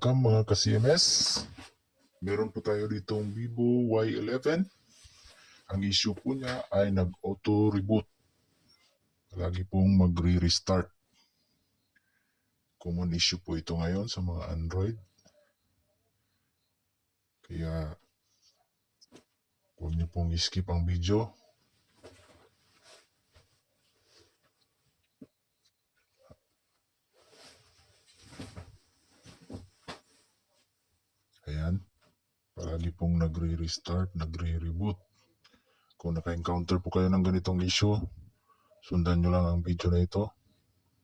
Welcome mga ka-CMS. Meron po tayo ditong Vivo Y11. Ang issue po niya ay nag-auto reboot. Lagi pong magre-restart. Common issue po ito ngayon sa mga Android. Kaya huwag niyo pong skip ang video. Ayan. Palagi pong nagre-restart, nagre-reboot. Kung naka-encounter po kayo ng ganitong issue, sundan nyo lang ang video na ito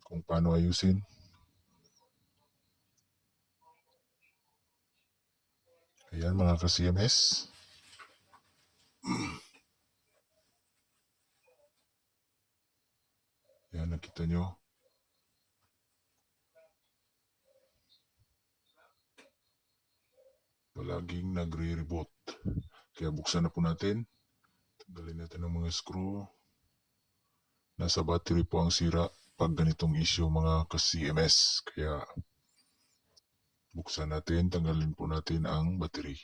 kung paano ayusin. Ayan mga ka-CMS. Ayan, nakita nyo. Palaging nagre-reboot. Kaya buksan na po natin. Tanggalin natin ang mga screw. Nasa battery po ang sira pag ganitong issue mga ka-CMS. Kaya buksan natin, tanggalin po natin ang battery.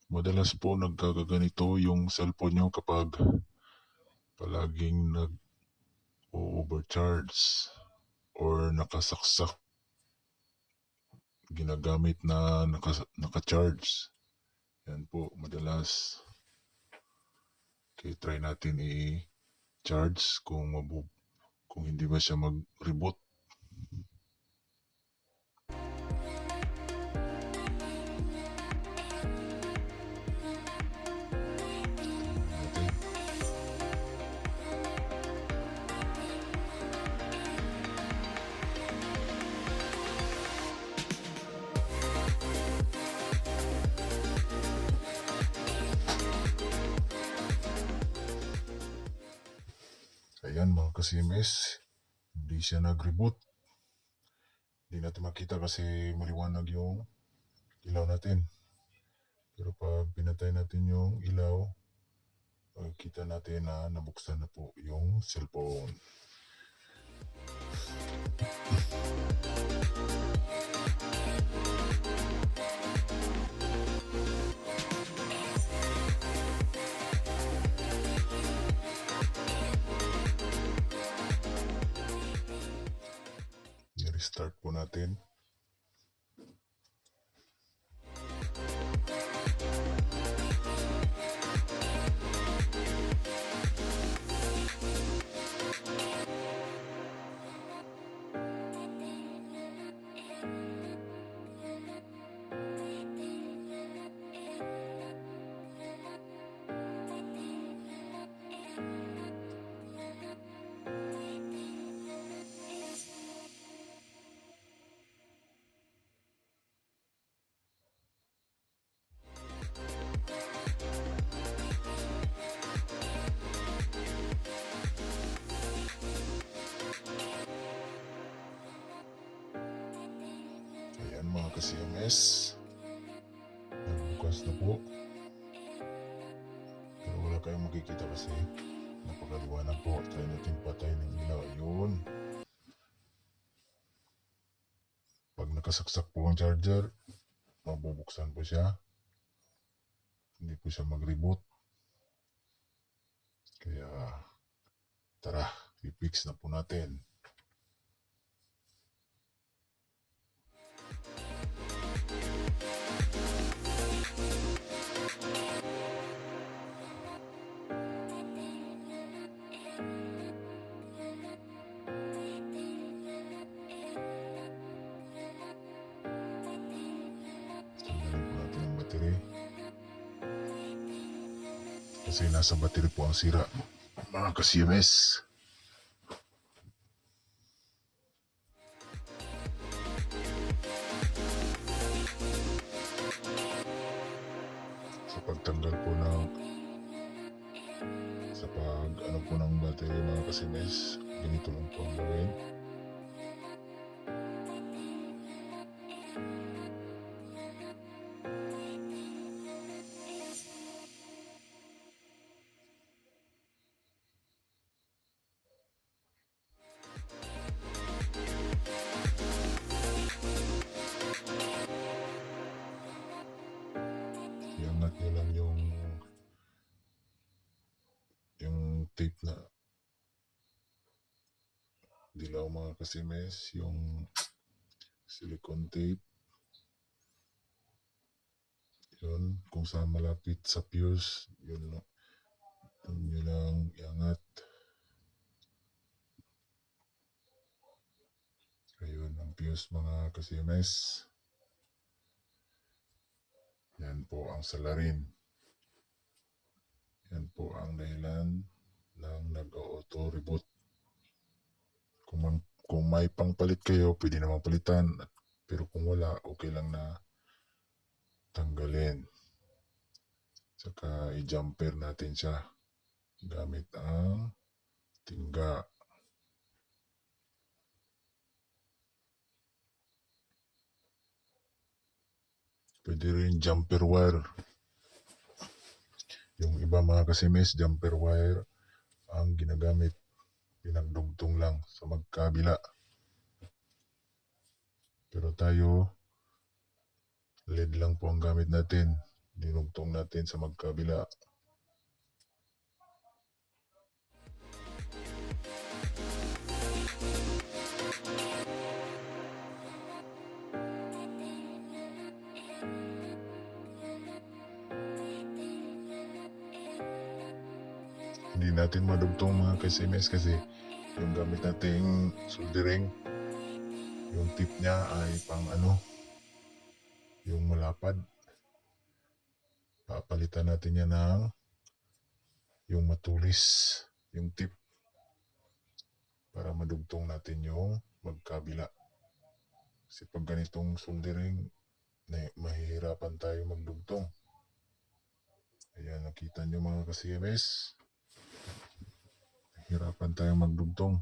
Madalas po nagkakaganito yung cellphone nyo kapag palaging nag-overcharge or nakasaksak. Ginagamit na naka-charge. Yan po, madalas. Okay, try natin i-charge kung hindi ba siya mag-reboot. Ayan mga ka-CMS, hindi siya nag-reboot. Hindi natin makita kasi maliwanag yung ilaw natin. Pero pag pinatay natin yung ilaw, makikita natin na nabuksan na po yung cellphone. I-restart po natin. Ayan mga ka-CMS, nagbukas na po. Pero wala kayong makikita kasi napakaliwanag po. Try natin patay ng ilaw. Ayun. Pag nakasaksak po ang charger, mabubuksan po siya. Hindi po siya mag-reboot. Kaya tara, i-fix na po natin. Tanggalin po natin ang battery. Kasi nasa battery po ang sira, mga ka-CMS. Sa pagtanggal po ng battery mga ka-CMS, ganito lang po ang gawin. dilaw mga kasimes, yung silicone tape. Yun, kung saan malapit sa fuse, yun nyo lang iangat. Ayun ang fuse mga kasimes. Yan po ang salarin. Yan po ang dahilan ng nag-auto reboot. Kung may pangpalit kayo, pwede namang palitan. Pero kung wala, okay lang na tanggalin. Saka i-jumper natin siya gamit ang tingga. Pwede rin jumper wire. Yung iba mga kasimes, jumper wire ang ginagamit. Pinagdugtong lang sa magkabila. Pero tayo, LED lang po ang gamit natin. Dinugtong natin sa magkabila. Hindi natin madugtong mga kasimes kasi yung gamit nating soldering, yung tip niya ay pang yung malapad. Papalitan natin yan ng yung matulis, yung tip, para madugtong natin yung magkabila. Kasi pag ganitong soldering, mahihirapan tayo magdugtong. Ayan, nakita nyo mga ka-CMS. Hirapan tayo magdugtong.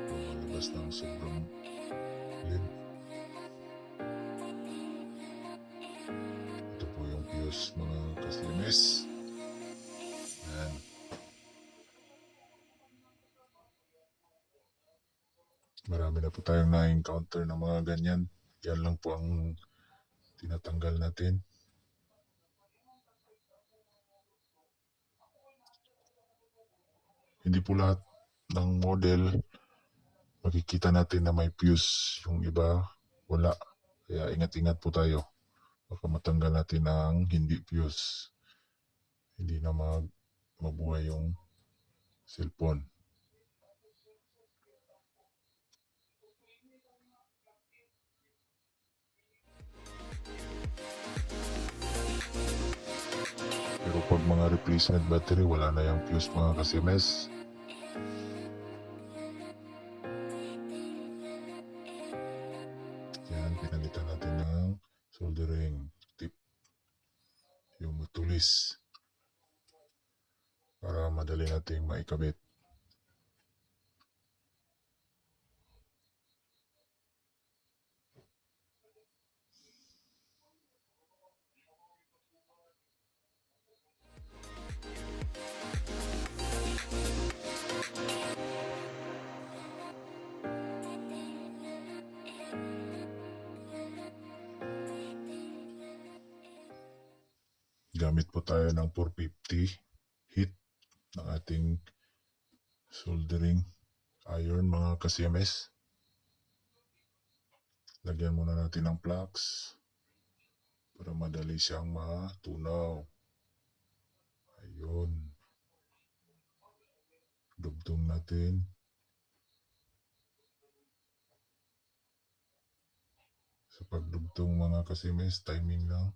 Lumalabas ng sobrang lid. Ito po yung fuse mga ka-CMS. Ayan. Marami na po tayong na-encounter ng mga ganyan. Yan lang po ang tinatanggal natin. Hindi po lahat ng model makikita natin na may fuse. Yung iba, wala. Kaya ingat-ingat po tayo. Baka matanggal natin ang hindi fuse. Hindi na mabuhay yung cellphone. Pero pag mga replacement battery, wala na yung fuse mga kasimes. Yan, pinalitan natin ng soldering tip. Yung matulis. Para madali nating maikabit. Gamit po tayo ng 450 heat ng ating soldering iron mga ka-CMS. Lagyan muna natin ng flux para madali siyang matunaw. Ayun. Dugtong natin. Sa pagdugtong mga kasimes, timing lang.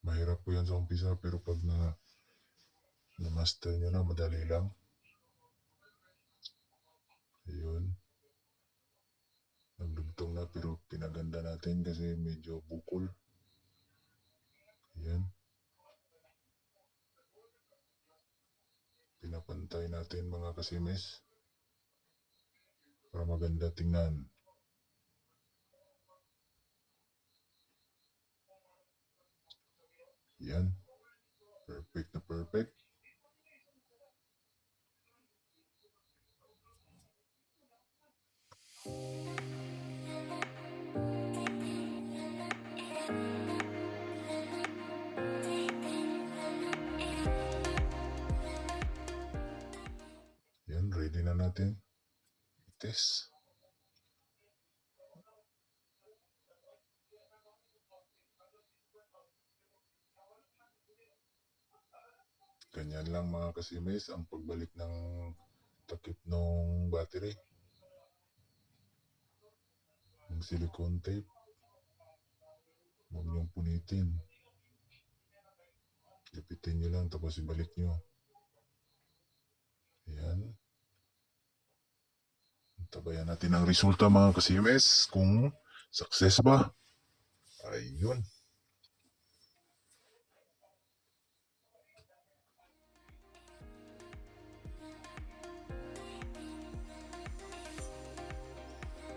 Mahirap po yan sa umpisa pero pag na-master nyo na, madali lang. Ayun. Nagdugtong na pero pinaganda natin kasi medyo bukol. Ayan. Pinapantay natin mga kasimes para maganda tingnan. Yan. Perfect na perfect. natin i-test. Ganyan lang mga kasimis ang pagbalik ng takip ng battery. Yung silicone tape, huwag niyong punitin. Lipitin nyo lang tapos ibalik nyo. Ayan. Tabayan natin ang resulta mga kasimis kung success ba. Ayun.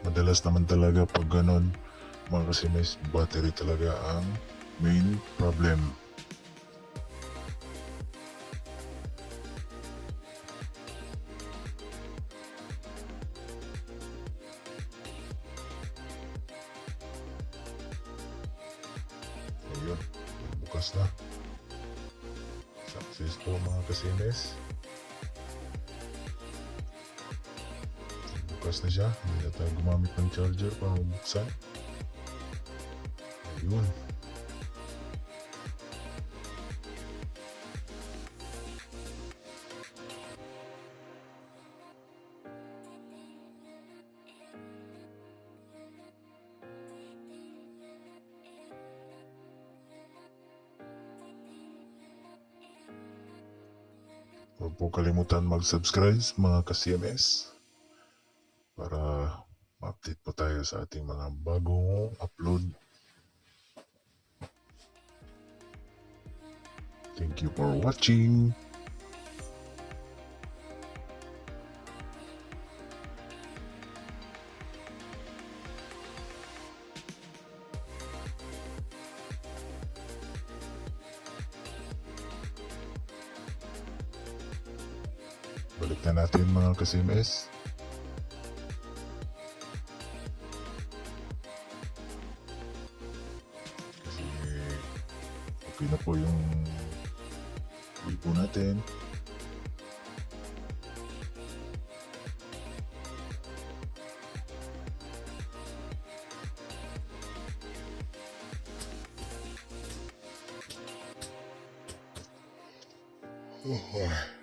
Madalas naman talaga pag ganon, mga kasimis, battery talaga ang main problem. Ayun, bukas na. Success po mga kasimis. Bukas na siya, hindi na tayo gumamit ng charger para buksan. Ayun. Huwag po kalimutan mag-subscribe mga ka-CMS para ma-update po tayo sa ating mga bagong upload. Thank you for watching. Balik na natin mga ka-CMS. Kasi okay na po yung ipo natin. Oh,